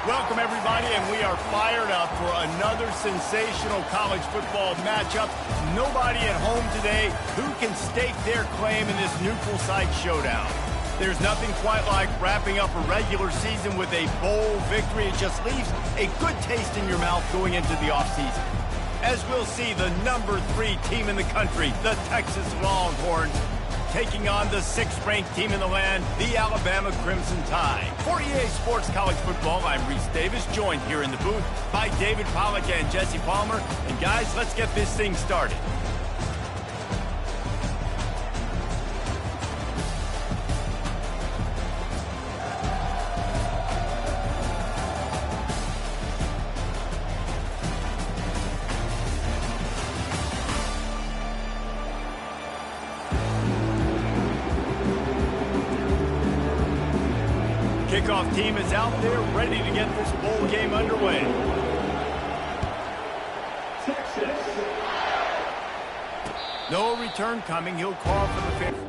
Welcome, everybody, and we are fired up for another sensational college football matchup. Nobody at home today who can stake their claim in this neutral site showdown. There's nothing quite like wrapping up a regular season with a bowl victory. It just leaves a good taste in your mouth going into the offseason. As we'll see, the number 3 team in the country, the Texas Longhorns, taking on the 6th-ranked team in the land, the Alabama Crimson Tide. For EA Sports College Football, I'm Reese Davis, joined here in the booth by David Pollack and Jesse Palmer. And guys, let's get this thing started. Kickoff team is out there ready to get this bowl game underway. Texas. No return coming. He'll call for the fifth.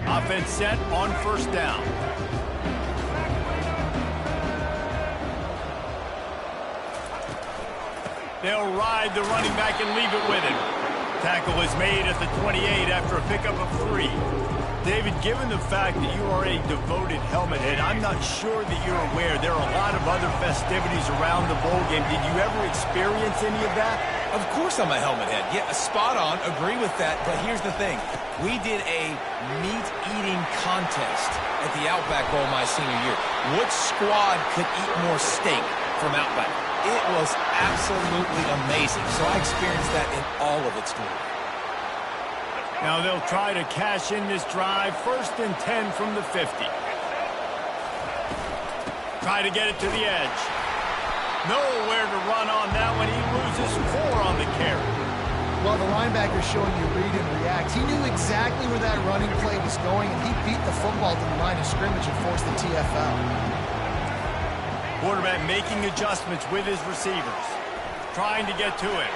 Offense set on first down. They'll ride the running back and leave it with him. Tackle is made at the 28 after a pickup of 3. David, given the fact that you are a devoted helmet head, I'm not sure that you're aware there are a lot of other festivities around the bowl game. Did you ever experience any of that? Of course I'm a helmet head. Yeah, spot on. Agree with that. But here's the thing. We did a meat-eating contest at the Outback Bowl my senior year. Which squad could eat more steak from Outback? It was absolutely amazing. So I experienced that in all of its glory. Now they'll try to cash in this drive. 1st and 10 from the 50. Try to get it to the edge. Nowhere to run on that one. He loses 4 on the carry. Well, the linebacker's showing you read and react. He knew exactly where that running play was going, and he beat the football to the line of scrimmage and forced the TFL. Quarterback making adjustments with his receivers. Trying to get to it.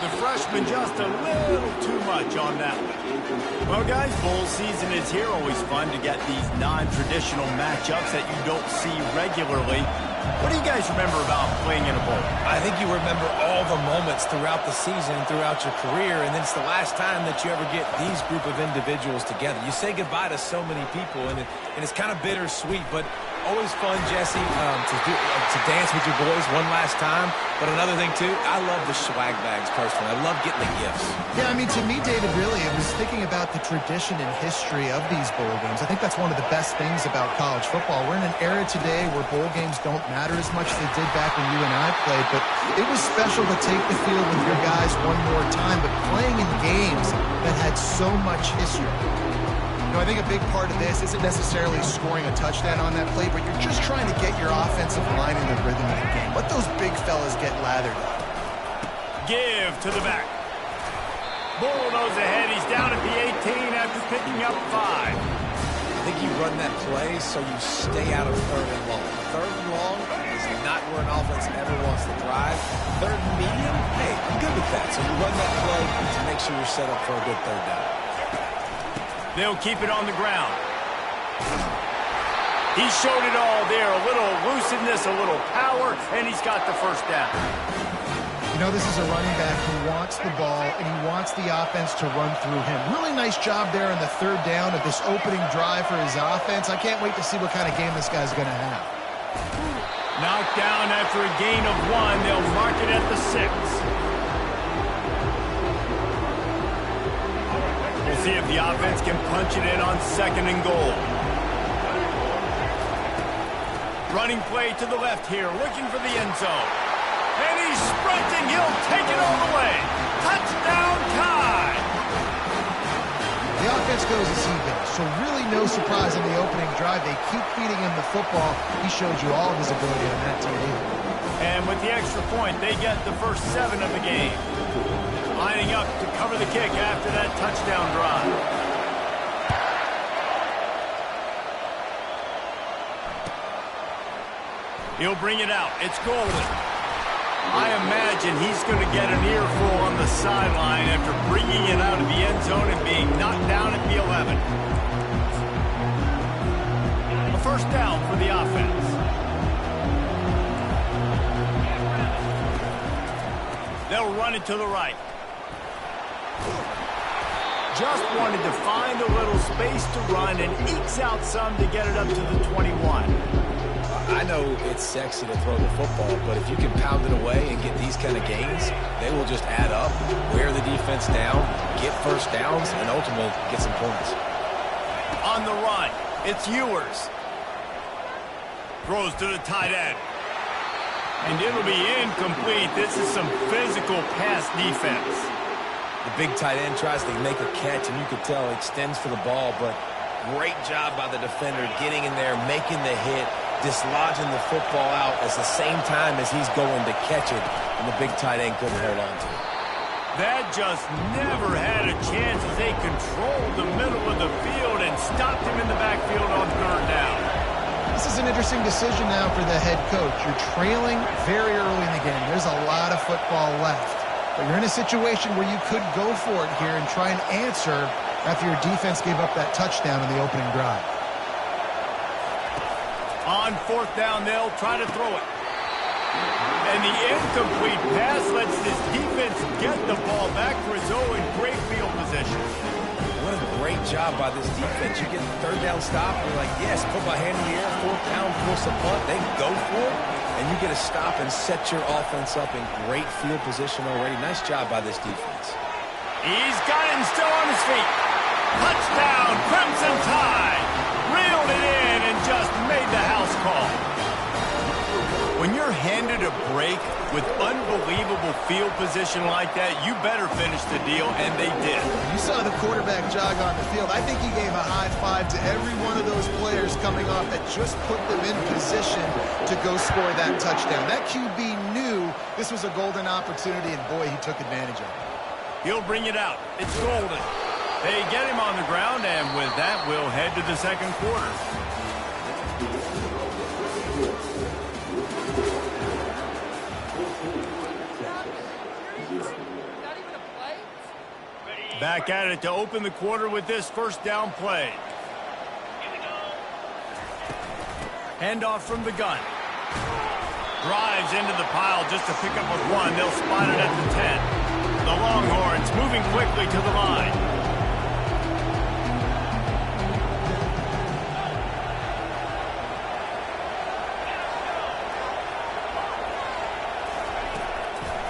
The freshman just a little too much on that one. Well, guys, bowl season is here. Always fun to get these non-traditional matchups that you don't see regularly. What do you guys remember about playing in a bowl? I think you remember all the moments throughout the season, throughout your career, and then it's the last time that you ever get these group of individuals together. You say goodbye to so many people, and it's kind of bittersweet, but always fun, Jesse, to dance with your boys one last time. But another thing, too, I love the swag bags, personally. I love getting the gifts. Yeah, I mean, to me, David, really, it was thinking about the tradition and history of these bowl games. I think that's one of the best things about college football. We're in an era today where bowl games don't matter as much as they did back when you and I played, but it was special to take the field with your guys one more time, but playing in games that had so much history. You know, I think a big part of this isn't necessarily scoring a touchdown on that play, but you're just trying to get your offensive line in the rhythm of the game. Let those big fellas get lathered up. Give to the back. Bulldoze ahead. He's down at the 18 after picking up 5. I think you run that play so you stay out of 3rd and long. 3rd and long is not where an offense ever wants to drive. 3rd and medium, hey, I'm good with that. So you run that play to make sure you're set up for a good 3rd down. They'll keep it on the ground. He showed it all there. A little elusiveness, a little power, and he's got the 1st down. You know, this is a running back who wants the ball, and he wants the offense to run through him. Really nice job there on the 3rd down of this opening drive for his offense. I can't wait to see what kind of game this guy's going to have. Knocked down after a gain of 1. They'll mark it at the 6. We'll see if the offense can punch it in on 2nd and goal. Running play to the left here, looking for the end zone. And he's sprinting. He'll take it all the way. Touchdown, Tide. The offense goes as he goes, so really no surprise in the opening drive. They keep feeding him the football. He showed you all of his ability on that TD. And with the extra point, they get the first 7 of the game. Lining up to cover the kick after that touchdown drive. He'll bring it out. It's Golden. I imagine he's going to get an earful on the sideline after bringing it out of the end zone and being knocked down at the 11. A first down for the offense. They'll run it to the right. Just wanted to find a little space to run and ekes out some to get it up to the 21. I know it's sexy to throw the football, but if you can pound it away and get these kind of gains, they will just add up, wear the defense down, get first downs, and ultimately get some points. On the run, it's Ewers. Throws to the tight end. And it'll be incomplete. This is some physical pass defense. The big tight end tries to make a catch, and you could tell extends for the ball, but great job by the defender getting in there, making the hit, dislodging the football out at the same time as he's going to catch it, and the big tight end couldn't hold on to it. That just never had a chance as they controlled the middle of the field and stopped him in the backfield on 3rd down. This is an interesting decision now for the head coach. You're trailing very early in the game. There's a lot of football left. But you're in a situation where you could go for it here and try and answer after your defense gave up that touchdown in the opening drive. On 4th down, they'll try to throw it. And the incomplete pass lets this defense get the ball back for his own great field position. What a great job by this defense. You get the 3rd down stop, and you're like, yes, put my hand in the air, 4th down, force a punt. They go for it, and you get a stop and set your offense up in great field position already. Nice job by this defense. He's got him still on his feet. Touchdown, Crimson Tide. Reeled it in and just made the house call. When you're handed a break with unbelievable field position like that, you better finish the deal, and they did. You saw the quarterback jog on the field. I think he gave a high five to every one of those players coming off that just put them in position to go score that touchdown. That QB knew this was a golden opportunity, and boy, he took advantage of it. He'll bring it out. It's Golden. They get him on the ground, and with that, we'll head to the 2nd quarter. Back at it to open the quarter with this first down play. Handoff from the gun. Drives into the pile just to pick up a 1. They'll spot it at the 10. The Longhorns moving quickly to the line.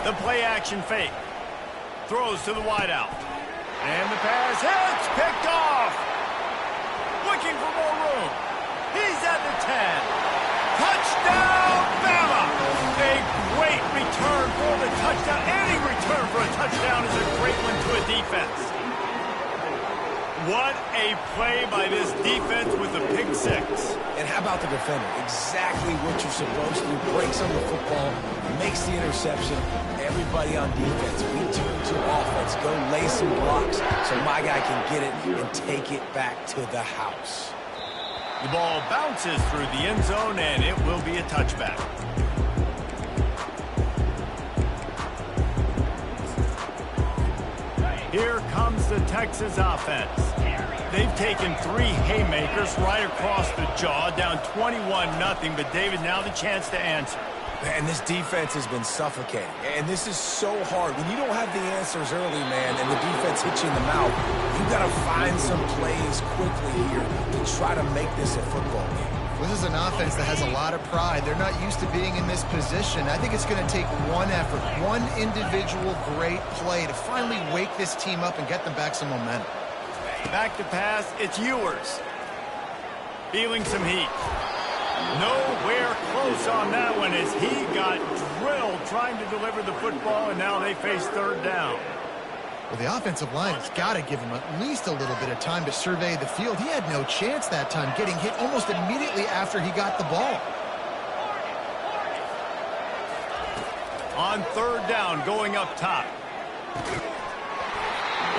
The play-action fake. Throws to the wideout. And the pass hits. Picked off. Looking for more room. He's at the 10. Touchdown, Bama. A great return for the touchdown. Any return for a touchdown is a great one to a defense. What a play by this defense with a pick 6. And how about the defender? Exactly what you're supposed to do. Breaks on the football, makes the interception. Everybody on defense, we turn to offense. Go lay some blocks so my guy can get it and take it back to the house. The ball bounces through the end zone, and it will be a touchback. Here comes the Texas offense. They've taken 3 haymakers right across the jaw, down 21-0, but David, now the chance to answer. Man, this defense has been suffocating, and this is so hard. When you don't have the answers early, man, and the defense hits you in the mouth, you've got to find some plays quickly here to try to make this a football game. This is an offense that has a lot of pride. They're not used to being in this position. I think it's going to take one effort, one individual great play to finally wake this team up and get them back some momentum. Back to pass, it's Ewers. Feeling some heat. Nowhere close on that one as he got drilled trying to deliver the football, and now they face third down. Well, the offensive line has got to give him at least a little bit of time to survey the field. He had no chance that time, getting hit almost immediately after he got the ball. On third down, going up top.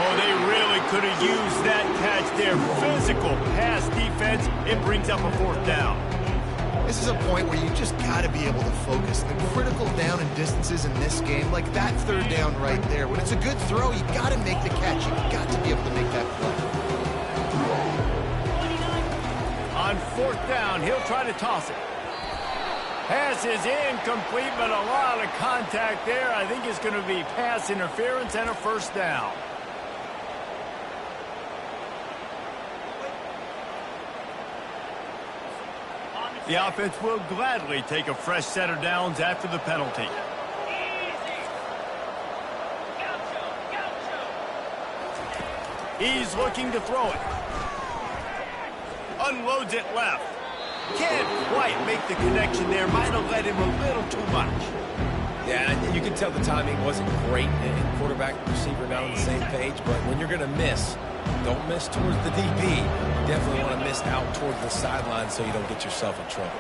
Oh, they really could have used that catch there. Physical pass defense. It brings up a fourth down. This is a point where you just got to be able to focus. The critical down and distances in this game, like that third down right there. When it's a good throw, you got to make the catch. You got to be able to make that play. On fourth down, he'll try to toss it. Pass is incomplete, but a lot of contact there. I think it's going to be pass interference and a first down. The offense will gladly take a fresh set of downs after the penalty. He's looking to throw it. Unloads it left. Can't quite make the connection there. Might have led him a little too much. Yeah, you can tell the timing wasn't great, and quarterback and receiver not on the same page, but when you're going to miss, don't miss towards the DB. You definitely want to miss out towards the sideline so you don't get yourself in trouble.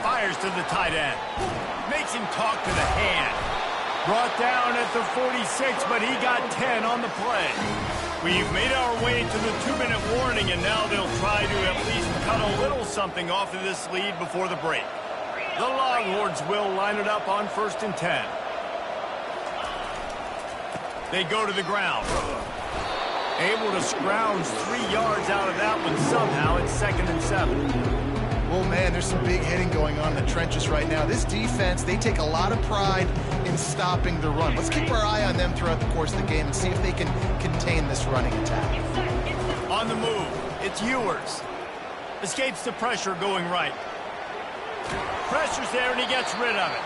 Fires to the tight end. Makes him talk to the hand. Brought down at the 46, but he got 10 on the play. We've made our way to the 2-minute warning, and now they'll try to at least cut a little something off of this lead before the break. The Longhorns will line it up on 1st and 10. They go to the ground. Able to scrounge 3 yards out of that one somehow. It's 2nd and 7. Well, man, there's some big hitting going on in the trenches right now. This defense, they take a lot of pride in stopping the run. Let's keep our eye on them throughout the course of the game and see if they can contain this running attack. On the move, it's Ewers. Escapes the pressure going right. Pressure's there, and he gets rid of it.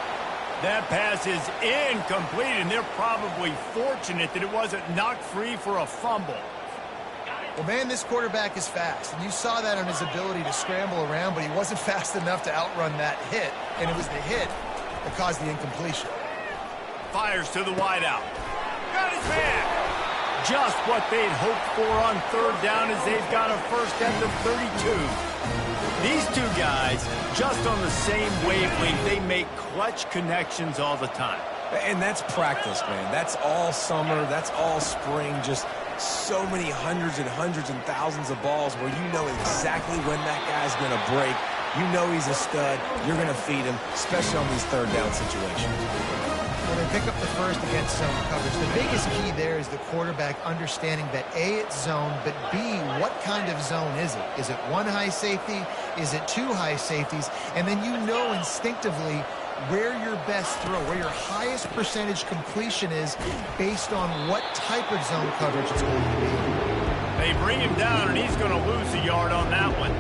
That pass is incomplete, and they're probably fortunate that it wasn't knocked free for a fumble. Well, man, this quarterback is fast, and you saw that on his ability to scramble around, but he wasn't fast enough to outrun that hit, and it was the hit that caused the incompletion. Fires to the wideout. Got his man. Just what they'd hoped for on third down as they've got a first at the 32. These two guys, just on the same wavelength, they make clutch connections all the time. And that's practice, man. That's all summer. That's all spring. Just so many hundreds and thousands of balls where you know exactly when that guy's going to break. You know he's a stud. You're going to feed him, especially on these third down situations. When they pick up the first against zone coverage, the biggest key there is the quarterback understanding that A, it's zone, but B, what kind of zone is it? Is it one high safety? Is it two high safeties? And then you know instinctively where your best throw, where your highest percentage completion is based on what type of zone coverage it's going to be. They bring him down, and he's going to lose a yard on that one.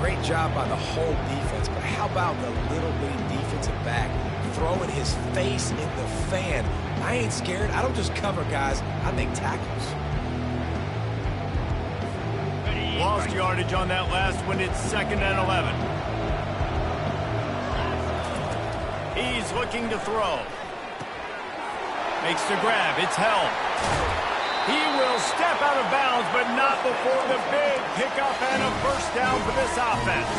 Great job by the whole defense, but how about the little bitty defensive back throwing his face in the fan? I ain't scared. I don't just cover guys. I make tackles. Lost yardage on that last one. It's 2nd and 11. He's looking to throw. Makes the grab. It's held. He will step out of bounds, but not before the big pickup and a first down for this offense.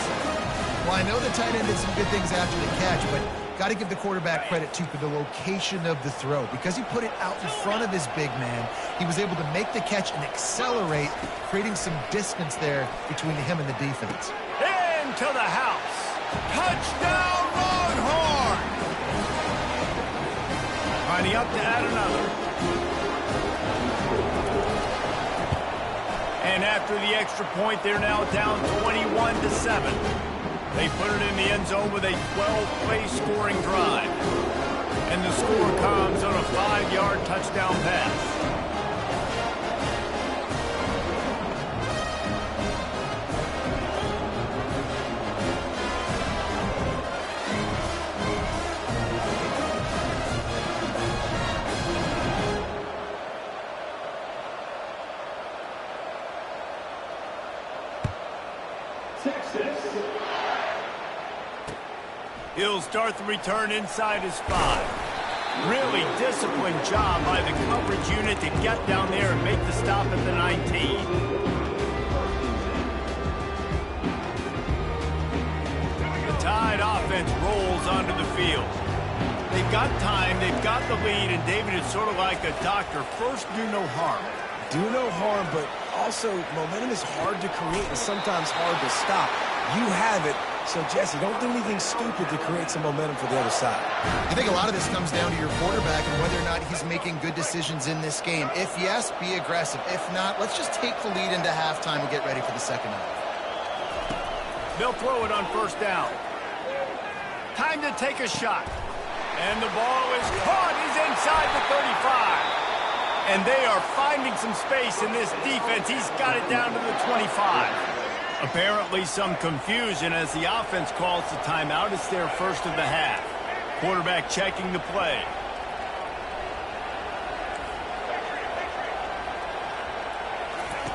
Well, I know the tight end did some good things after the catch, but got to give the quarterback credit, too, for the location of the throw. Because he put it out in front of his big man, he was able to make the catch and accelerate, creating some distance there between him and the defense. Into the house. Touchdown, Longhorn! Finding up to add another. And after the extra point, they're now down 21-7. They put it in the end zone with a 12-play scoring drive. And the score comes on a 5-yard touchdown pass. He'll start the return inside his 5. Really disciplined job by the coverage unit to get down there and make the stop at the 19. The Tide offense rolls onto the field. They've got time, they've got the lead, and David is sort of like a doctor. First, do no harm. Do no harm, but also momentum is hard to create and sometimes hard to stop. You have it, so Jesse, don't do anything stupid to create some momentum for the other side. I think a lot of this comes down to your quarterback and whether or not he's making good decisions in this game. If yes, be aggressive. If not, let's just take the lead into halftime and get ready for the second half. They'll throw it on first down. Time to take a shot. And the ball is caught. He's inside the 35. And they are finding some space in this defense. He's got it down to the 25. Apparently some confusion as the offense calls the timeout. It's their first of the half. Quarterback checking the play.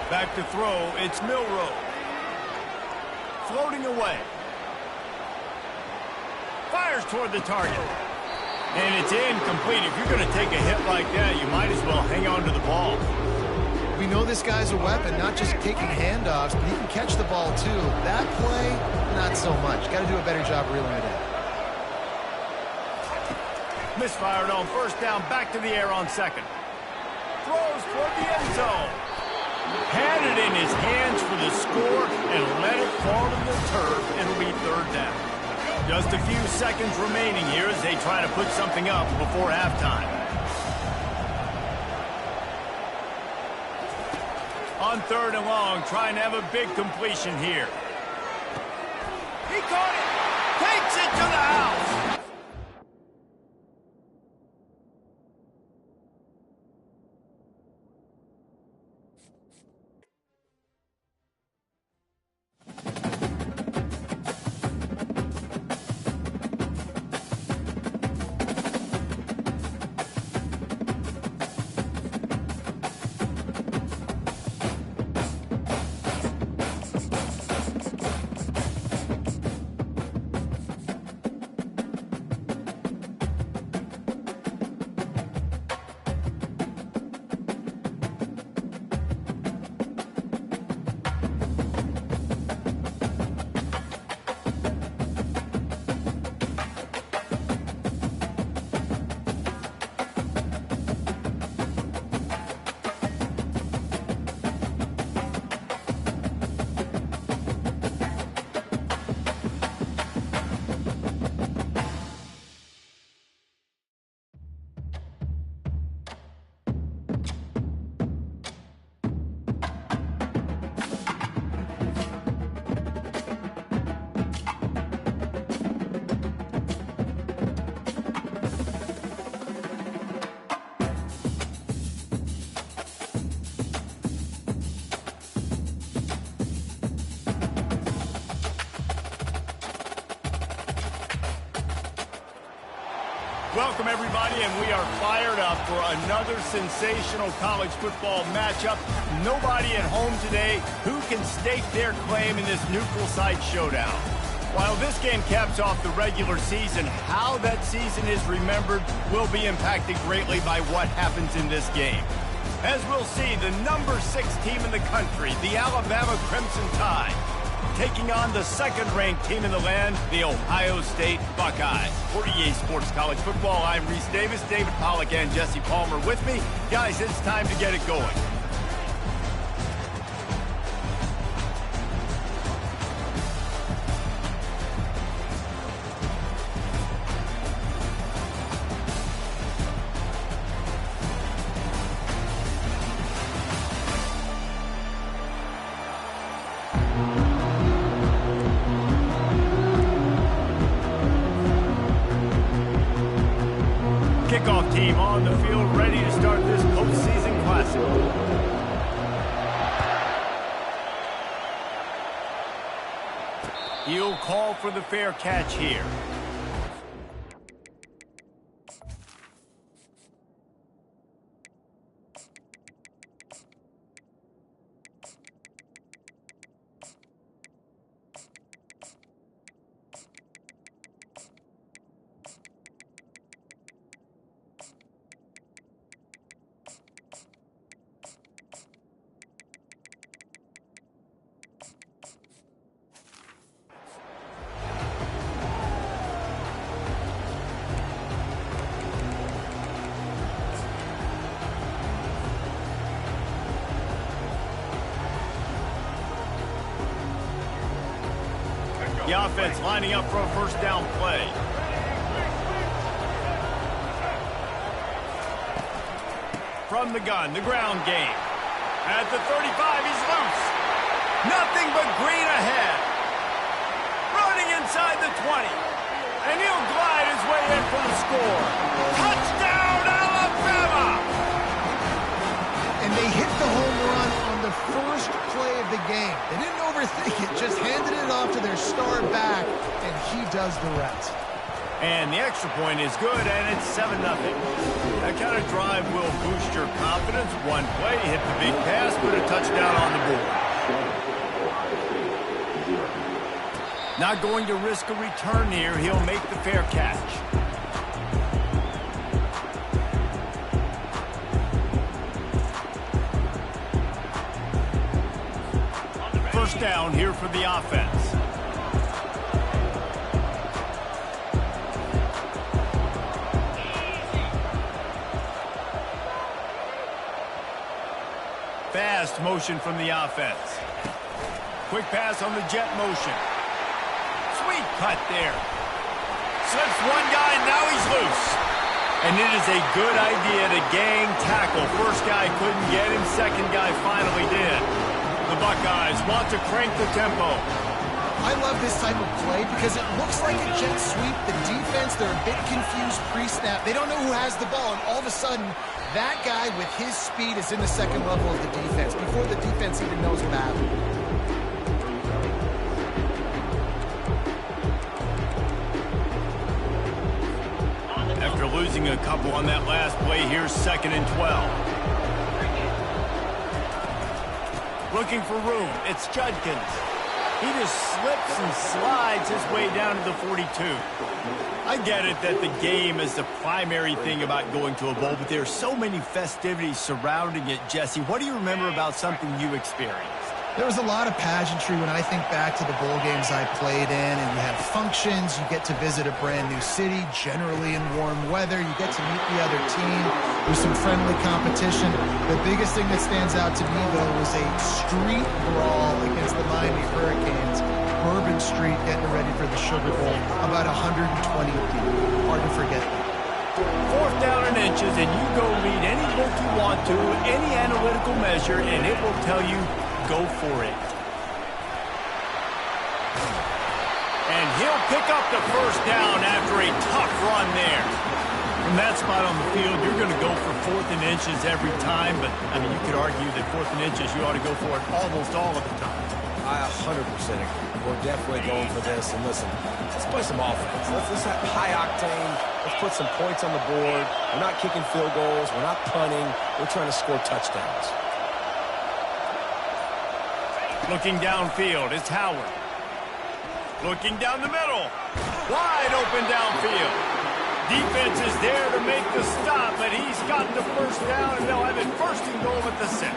Back to throw. It's Milroe. Floating away. Fires toward the target. And it's incomplete. If you're going to take a hit like that, you might as well hang on to the ball. We know this guy's a weapon, not just taking handoffs, but he can catch the ball too. That play, not so much. Got to do a better job reeling it in. Misfired on first down, back to the air on second. Throws toward the end zone. Had it in his hands for the score and let it fall to the turf. It'll be third down. Just a few seconds remaining here as they try to put something up before halftime. On third and long, trying to have a big completion here. He caught it! Takes it to the house! Welcome, everybody, and we are fired up for another sensational college football matchup. Nobody at home today who can stake their claim in this neutral site showdown. While this game caps off the regular season, how that season is remembered will be impacted greatly by what happens in this game. As we'll see, the number 6 team in the country, the Alabama Crimson Tide, taking on the second-ranked team in the land, the Ohio State Buckeyes. For EA Sports College Football, I'm Reese Davis, David Pollack, and Jesse Palmer with me. Guys, it's time to get it going. Kickoff team on the field, ready to start this postseason classic. He'll call for the fair catch here. The offense lining up for a first down play. From the gun, the ground game. At the 35, he's loose. Nothing but green ahead. Running inside the 20. And he'll glide his way in for the score. Touchdown, Alabama! And they hit the home run on the first play of the game. They didn't overthink it, just handed it off to their star back, and he does the rest. And the extra point is good, and it's 7-0. That kind of drive will boost your confidence. One play, hit the big pass, put a touchdown on the board. Not going to risk a return here. He'll make the fair catch. First down here for the offense. Fast motion from the offense. Quick pass on the jet motion. Sweet cut there. Slips one guy, and now he's loose. And it is a good idea to gang tackle. First guy couldn't get him, second guy finally did. The Buckeyes want to crank the tempo. I love this type of play because it looks like a jet sweep. The defense, they're a bit confused pre-snap. They don't know who has the ball, and all of a sudden, that guy with his speed is in the second level of the defense before the defense even knows what happened. After losing a couple on that last play, here's 2nd and 12. Looking for room. It's Judkins. He just slips and slides his way down to the 42. I get it that the game is the primary thing about going to a bowl, but there are so many festivities surrounding it. Jesse, what do you remember about something you experienced? There was a lot of pageantry when I think back to the bowl games I played in, and you have functions, you get to visit a brand new city, generally in warm weather, you get to meet the other team, there's some friendly competition. The biggest thing that stands out to me, though, was a street brawl against the Miami Hurricanes. Bourbon Street getting ready for the Sugar Bowl, about 120 deep. Hard to forget that. 4th down and inches, and you go read any book you want to, any analytical measure, and it will tell you, go for it. And he'll pick up the first down after a tough run there. From that spot on the field, you're going to go for 4th and inches every time, but, I mean, you could argue that 4th and inches, you ought to go for it almost all of the time. I 100% agree. We're definitely going for this. And listen, let's play some offense. Let's have high octane. Let's put some points on the board. We're not kicking field goals. We're not punting. We're trying to score touchdowns. Looking downfield, it's Howard. Looking down the middle. Wide open downfield. Defense is there to make the stop, but he's got the first down, and they'll have it 1st and goal at the 6.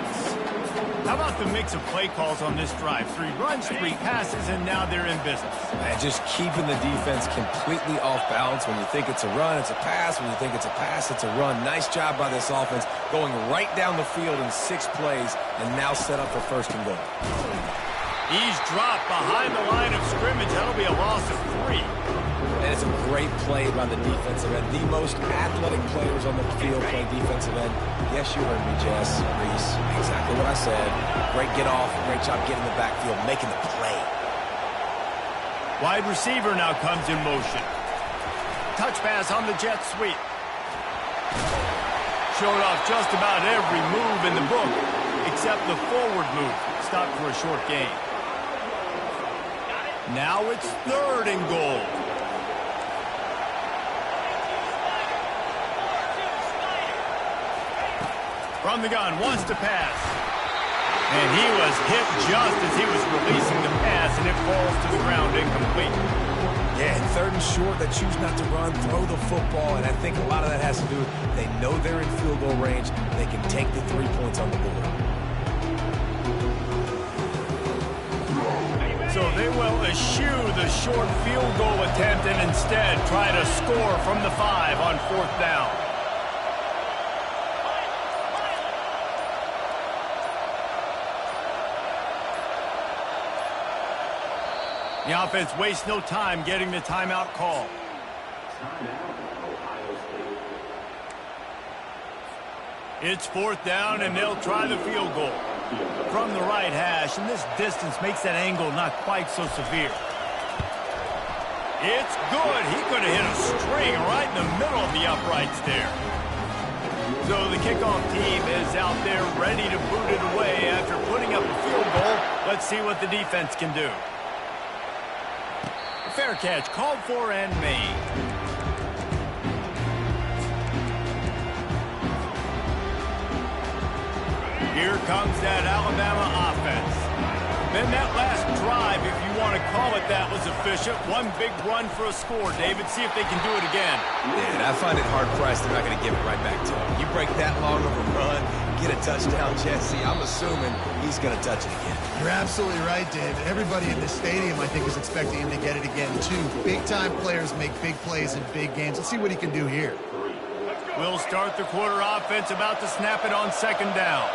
How about the mix of play calls on this drive? 3 runs, 3 passes, and now they're in business. Man, just keeping the defense completely off balance. When you think it's a run, it's a pass. When you think it's a pass, it's a run. Nice job by this offense, going right down the field in 6 plays, and now set up for 1st and goal. He's dropped behind the line of scrimmage. That'll be a loss of 3. And it's a great play by the defensive end. The most athletic players on the field play defensive end. Yes, you heard me, Jess, Reese. Exactly what I said. Great get off. Great job getting the backfield, making the play. Wide receiver now comes in motion. Touch pass on the jet sweep. Showed off just about every move in the book, except the forward move. Stopped for a short gain. Now it's 3rd and goal. From the gun, wants to pass. And he was hit just as he was releasing the pass, and it falls to the ground incomplete. Yeah, 3rd and short, they choose not to run, throw the football, and I think a lot of that has to do with they know they're in field goal range. They can take the 3 points on the board. So they will eschew the short field goal attempt and instead try to score from the 5 on 4th down. The offense wastes no time getting the timeout call. It's 4th down, and they'll try the field goal from the right hash, and this distance makes that angle not quite so severe. It's good. He could have hit a string right in the middle of the uprights there. So the kickoff team is out there ready to boot it away after putting up a field goal. Let's see what the defense can do. Fair catch called for and made. Here comes that Alabama offense. Then that last drive, if you want to call it that, was efficient. One big run for a score, David. See if they can do it again. Yeah, and I find it hard-pressed they're not going to give it right back to him. You break that long of a run, get a touchdown, Jesse, I'm assuming he's going to touch it again. You're absolutely right, David. Everybody in this stadium, I think, is expecting him to get it again, too. Big-time players make big plays in big games. Let's see what he can do here. We'll start the quarter offense, about to snap it on 2nd down.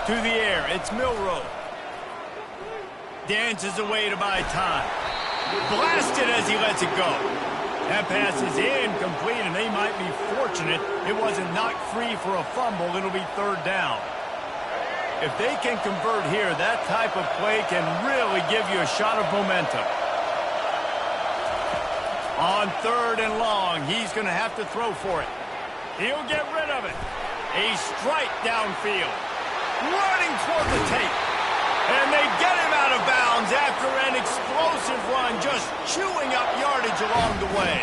To the air, it's Milroe. Dances away to buy time. Blasted as he lets it go. That pass is incomplete, and they might be fortunate it wasn't knocked free for a fumble. It'll be 3rd down. If they can convert here, that type of play can really give you a shot of momentum. On 3rd and long, he's going to have to throw for it. He'll get rid of it. A strike downfield. Running toward the tape. And they get him out of bounds after an explosive run, just chewing up yardage along the way.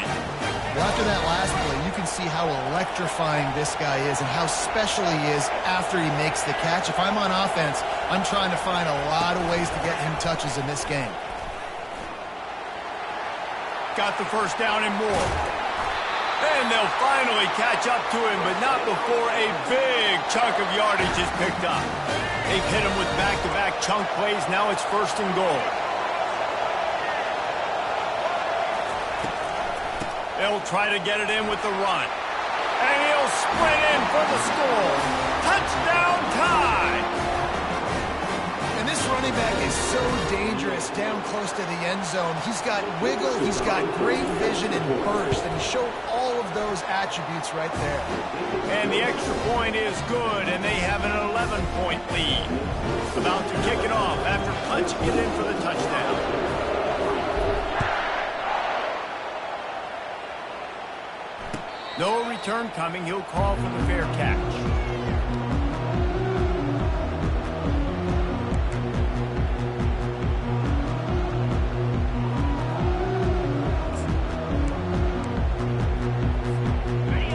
Well, after that last play, you can see how electrifying this guy is and how special he is after he makes the catch. If I'm on offense, I'm trying to find a lot of ways to get him touches in this game. Got the 1st down and more. And they'll finally catch up to him, but not before a big chunk of yardage is picked up. They've hit him with back-to-back chunk plays. Now it's 1st and goal. They'll try to get it in with the run. And he'll sprint in for the score. Touchdown tie! And this running back is so dangerous down close to the end zone. He's got wiggle, he's got great vision and burst, and he showed all of those attributes right there. And the extra point is good, and they have an 11-point lead. About to kick it off after punching it in for the touchdown. No return coming. He'll call for the fair catch.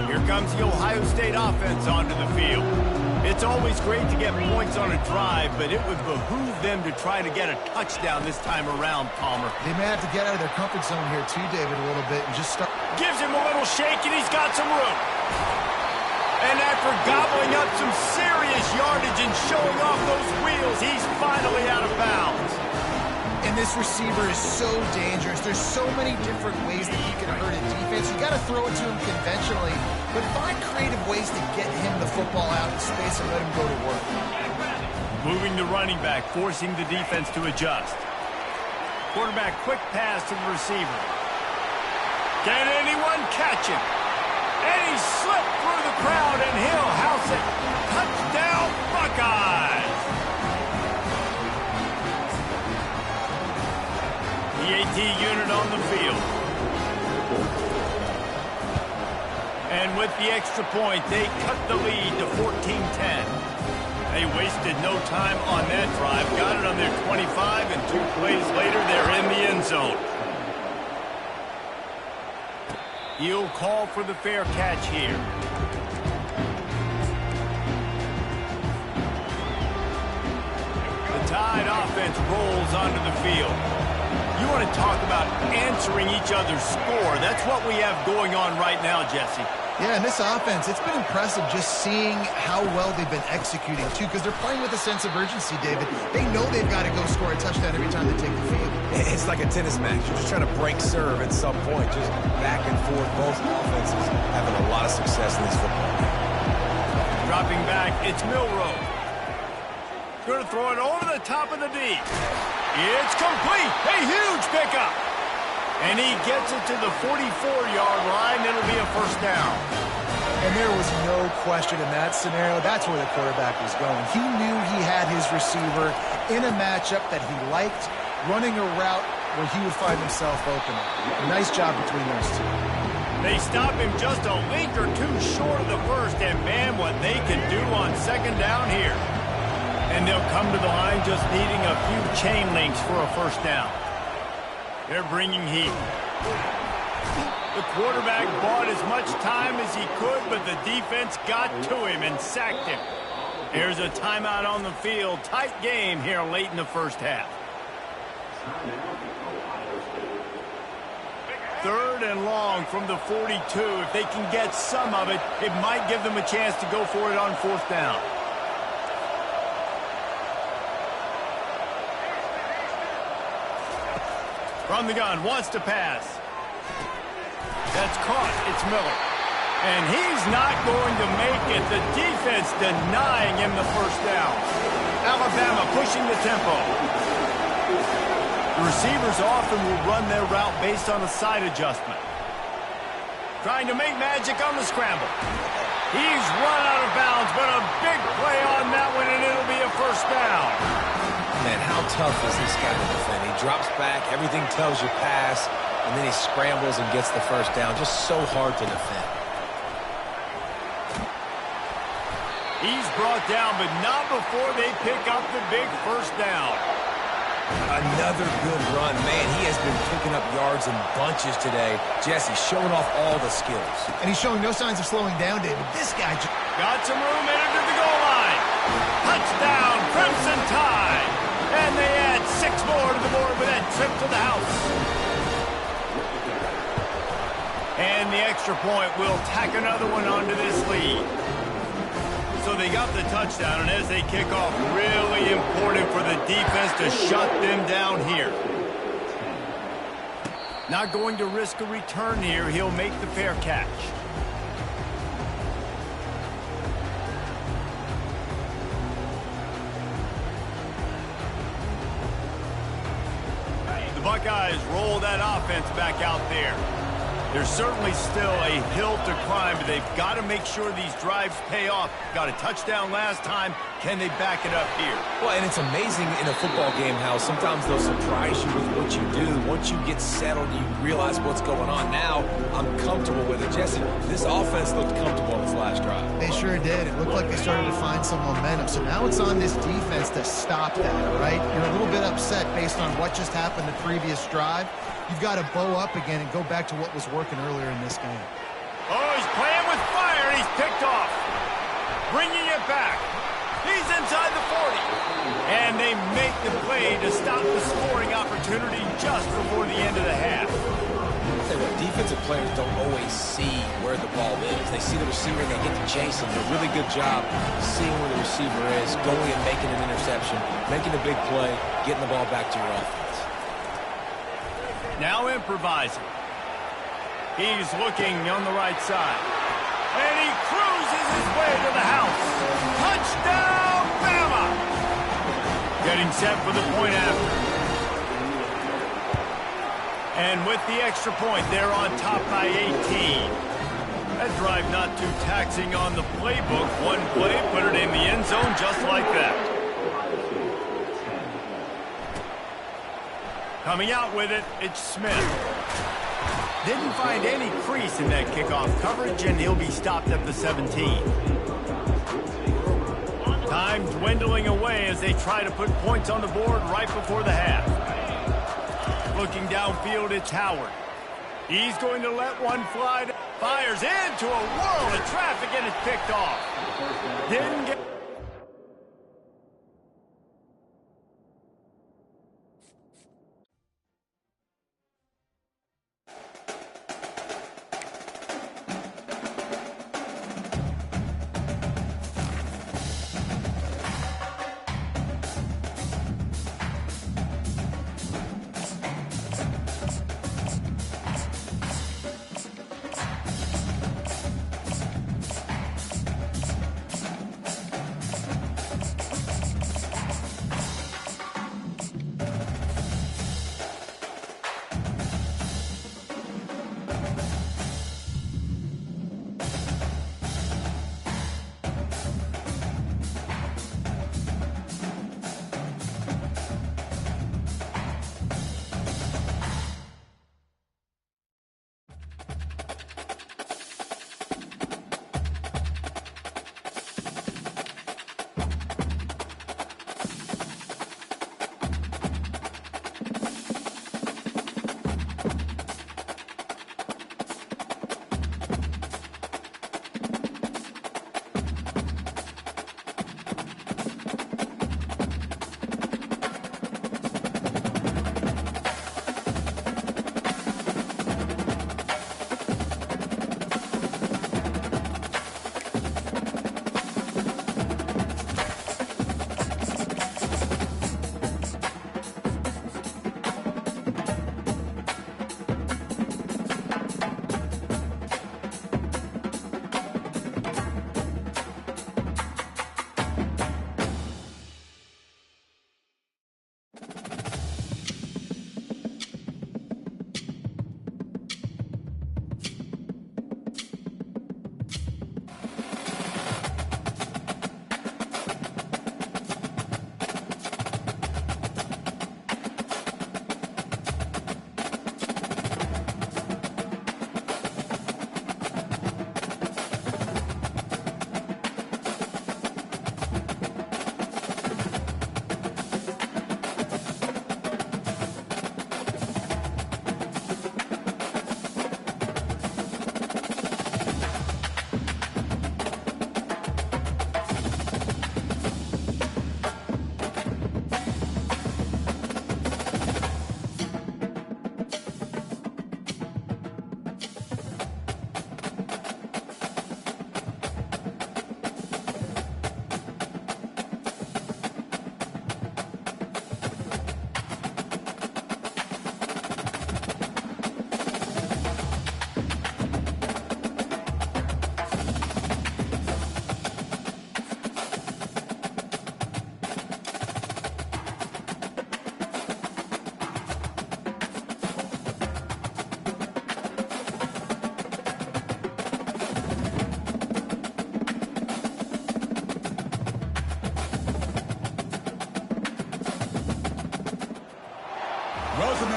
Here comes the Ohio State offense onto the field. It's always great to get points on a drive, but it would behoove them to try to get a touchdown this time around, Palmer. They may have to get out of their comfort zone here too, David, a little bit and just start. Gives him a little shake, and he's got some room. And after gobbling up some serious yardage and showing off those wheels, he's finally out of bounds. And this receiver is so dangerous. There's so many different ways that he can hurt a defense. You got to throw it to him conventionally, but find creative ways to get him the football out in space and let him go to work. Moving the running back, forcing the defense to adjust. Quarterback, quick pass to the receiver. Can anyone catch him? And he slipped through the crowd, and he'll house it. Touchdown, Buckeyes! The AT unit on the field. And with the extra point, they cut the lead to 14-10. They wasted no time on that drive. Got it on their 25, and 2 plays later, they're in the end zone. He'll call for the fair catch here. The Tide offense rolls onto the field. You want to talk about answering each other's score. That's what we have going on right now, Jesse. Yeah, and this offense, it's been impressive just seeing how well they've been executing, too, because they're playing with a sense of urgency, David. They know they've got to go score a touchdown every time they take the field. It's like a tennis match. You're just trying to break serve at some point, just back and forth. Both offenses having a lot of success in this football game. Dropping back. It's Milroe. Going to throw it over the top of the D. It's complete. A huge pickup. And he gets it to the 44-yard line. It'll be a first down. And there was no question in that scenario. That's where the quarterback was going. He knew he had his receiver in a matchup that he liked, running a route where he would find himself open. A nice job between those two. They stop him just a link or two short of the first, and man, what they can do on second down here. And they'll come to the line just needing a few chain links for a first down. They're bringing heat. The quarterback bought as much time as he could, but the defense got to him and sacked him. Here's a timeout on the field. Tight game here late in the first half. 3rd and long from the 42. If they can get some of it, it might give them a chance to go for it on 4th down. From the gun, wants to pass. That's caught. It's Miller. And he's not going to make it. The defense denying him the first down. Alabama pushing the tempo. The receivers often will run their route based on a side adjustment. Trying to make magic on the scramble. He's run out of bounds, but a big play on that one, and it'll be a first down. Man, how tough is this guy to defend? He drops back, everything tells you pass, and then he scrambles and gets the first down. Just so hard to defend. He's brought down, but not before they pick up the big first down. Another good run. Man, he has been picking up yards in bunches today. Jesse showing off all the skills. And he's showing no signs of slowing down, David. This guy got some room in to the goal line. Touchdown, Crimson Tide. And they add 6 more to the board with that trip to the house. And the extra point will tack another one onto this lead. So they got the touchdown, and as they kick off, really important for the defense to shut them down here. Not going to risk a return here. He'll make the fair catch. The Buckeyes roll that offense back out there. There's certainly still a hill to climb, but they've got to make sure these drives pay off. Got a touchdown last time. Can they back it up here? Well, and it's amazing in a football game how sometimes they'll surprise you with what you do. Once you get settled, you realize what's going on. Now, I'm comfortable with it. Jesse, this offense looked comfortable on this last drive. They sure did. It looked like they started to find some momentum. So now it's on this defense to stop that, right? You're a little bit upset based on what just happened the previous drive. You've got to bow up again and go back to what was working earlier in this game. Oh, he's playing with fire, and he's picked off. Bringing it back. He's inside the 40. And they make the play to stop the scoring opportunity just before the end of the half. Defensive players don't always see where the ball is. They see the receiver and they get to chase him. They're a really good job seeing where the receiver is, going and making an interception, making a big play, getting the ball back to your offense. Now improvising. He's looking on the right side. And he cruises his way to the house. Touchdown, Bama! Getting set for the point after. And with the extra point, they're on top by 18. That drive not too taxing on the playbook. One play, put it in the end zone just like that. Coming out with it, it's Smith. Didn't find any crease in that kickoff coverage, and he'll be stopped at the 17. Time dwindling away as they try to put points on the board right before the half. Looking downfield, it's Howard. He's going to let one fly. Fires into a whirl of traffic, and it's picked off. Didn't get...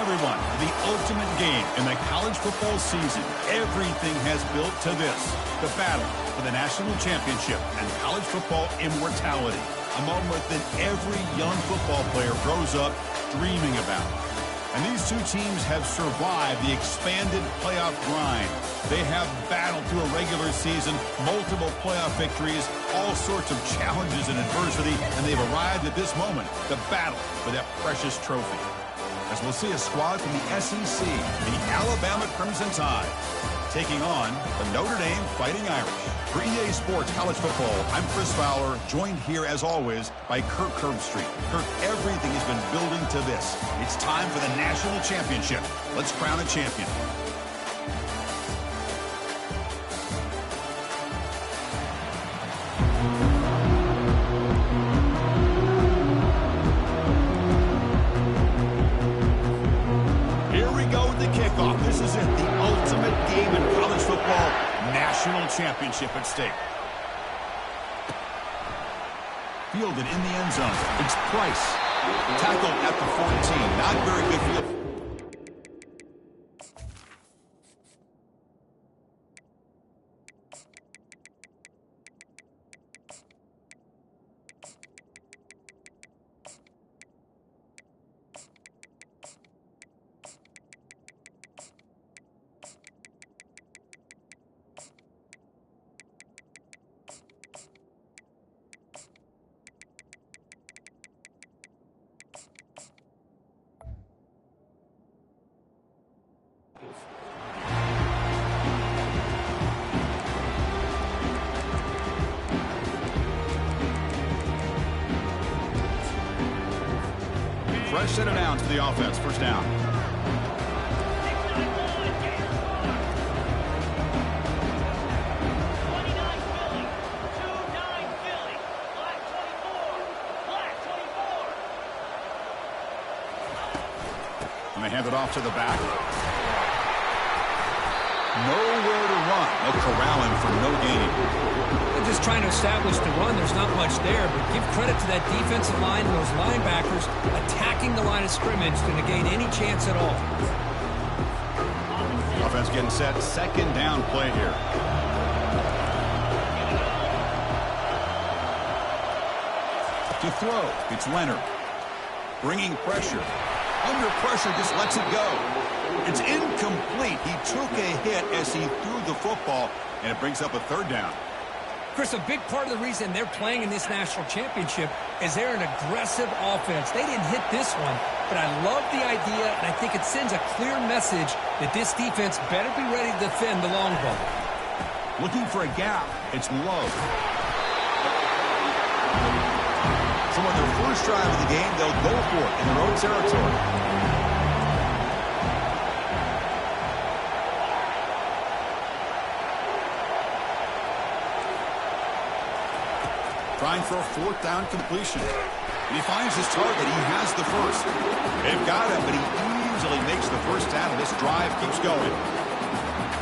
everyone, the ultimate game in the college football season. Everything has built to this, the battle for the national championship and college football immortality, a moment that every young football player grows up dreaming about. And these two teams have survived the expanded playoff grind. They have battled through a regular season, multiple playoff victories, all sorts of challenges and adversity, and they've arrived at this moment, the battle for that precious trophy. As we'll see a squad from the SEC, the Alabama Crimson Tide, taking on the Notre Dame Fighting Irish. For EA Sports College Football, I'm Chris Fowler, joined here as always by Kirk Herbstreit. Kirk, everything has been building to this. It's time for the national championship. Let's crown a champion. This is it, the ultimate game in college football, national championship at stake. Fielded in the end zone. It's Price. Tackled at the 14. Not very good field. Fresh set of downs for the offense. First down. And they hand it off to the back. Nowhere to run. They'll corral him for no gain. They're just trying to establish the run. There's not much there, but give credit to that defensive line and those linebackers attacking the line of scrimmage to negate any chance at all. Offense getting set. Second down play here. To throw, it's Leonard. Bringing pressure. Under pressure, just lets it go. It's incomplete. He took a hit as he threw the football, and it brings up a third down. Chris, a big part of the reason they're playing in this national championship is they're an aggressive offense. They didn't hit this one, but I love the idea, and I think it sends a clear message that this defense better be ready to defend the long ball. Looking for a gap. It's Love. So on their first drive of the game, they'll go for it in their own territory. Trying for a fourth down completion. And he finds his target. He has the first. They've got him, but he easily makes the first down, and this drive keeps going.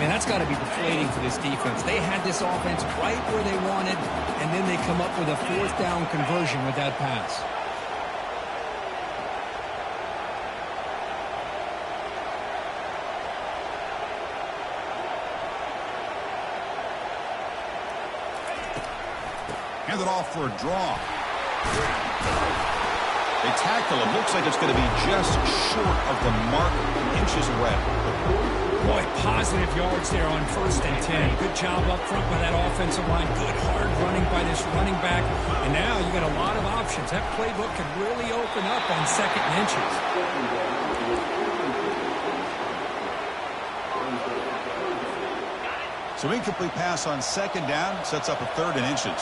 Man, that's got to be deflating for this defense. They had this offense right where they wanted, and then they come up with a fourth down conversion with that pass. Hand it off for a draw. They tackle him. Looks like it's going to be just short of the mark, inches away. Boy, positive yards there on 1st and 10. Good job up front by that offensive line. Good hard running by this running back. And now you got a lot of options. That playbook could really open up on 2nd and inches. So incomplete pass on 2nd down sets up a 3rd and inches.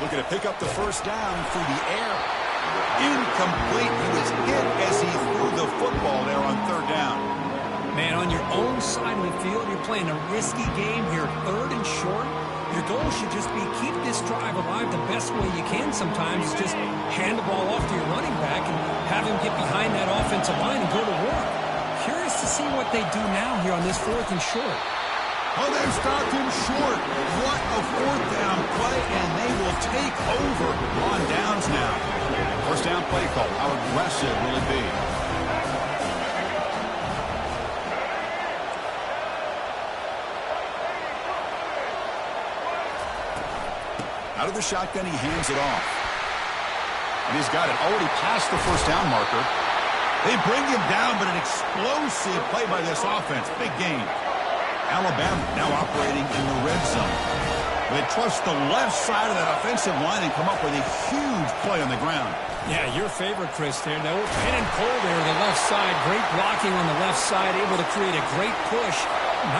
Looking to pick up the first down through the air. Incomplete. He was hit as he threw the football there on 3rd down. Man, on your own side of the field, you're playing a risky game here, 3rd and short. Your goal should just be keep this drive alive the best way you can sometimes. Is just hand the ball off to your running back and have him get behind that offensive line and go to work. Curious to see what they do now here on this 4th and short. Oh, they've stopped him short. What a fourth down play, and they will take over on downs now. First down play call. How aggressive will it be? Out of the shotgun, he hands it off. And he's got it already past the first down marker. They bring him down, but an explosive play by this offense. Big game. Alabama now operating in the red zone. They trust the left side of that offensive line and come up with a huge play on the ground. Yeah, your favorite, Chris, there. No pin and pull there, the left side. Great blocking on the left side, able to create a great push.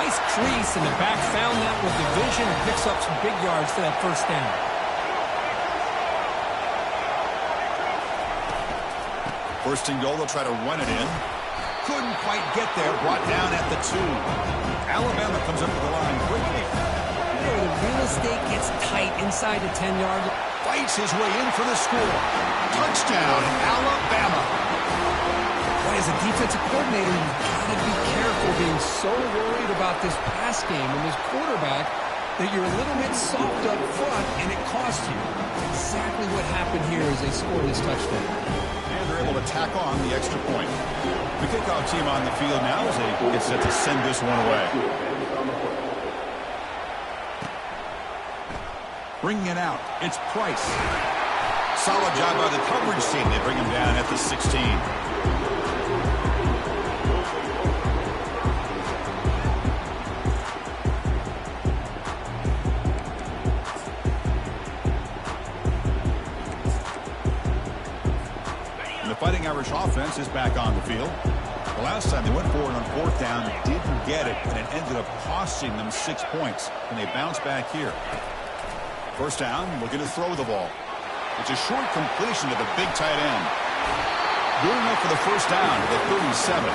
Nice crease, and the back found that with the vision and picks up some big yards for that first down. First and goal, they'll try to run it in. Couldn't quite get there, brought down at the 2. Alabama comes up to the line quickly. The real estate gets tight inside the 10-yard line. Fights his way in for the score. Touchdown, Alabama. Boy, as a defensive coordinator, you've got to be careful being so worried about this pass game and this quarterback that you're a little bit soft up front, and it costs you. Exactly what happened here as they scored this touchdown. And they're able to tack on the extra point. The kickoff team on the field now as they get set to send this one away. Bringing it out, it's Price. Solid job by the coverage team. They bring him down at the 16. And the Fighting Irish offense is back on the field. The last time they went forward on fourth down, didn't get it, and it ended up costing them 6 points. And they bounce back here. First down, looking to throw the ball. It's a short completion to the big tight end. Good enough for the first down to the 37.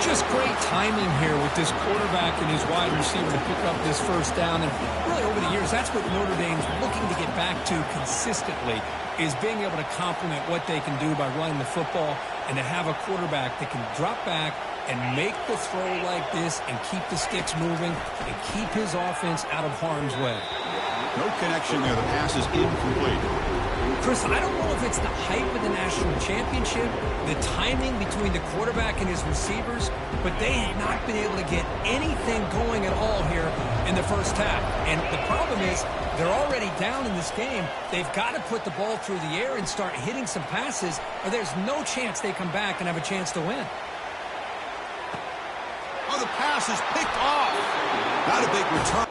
Just great timing here with this quarterback and his wide receiver to pick up this first down. And really over the years, that's what Notre Dame's looking to get back to consistently, is being able to complement what they can do by running the football and to have a quarterback that can drop back and make the throw like this and keep the sticks moving and keep his offense out of harm's way. No connection there. The pass is incomplete. Chris, I don't know if it's the hype of the national championship, the timing between the quarterback and his receivers, but they have not been able to get anything going at all here in the first half. And the problem is they're already down in this game. They've got to put the ball through the air and start hitting some passes, or there's no chance they come back and have a chance to win. Oh, the pass is picked off. Not a big return.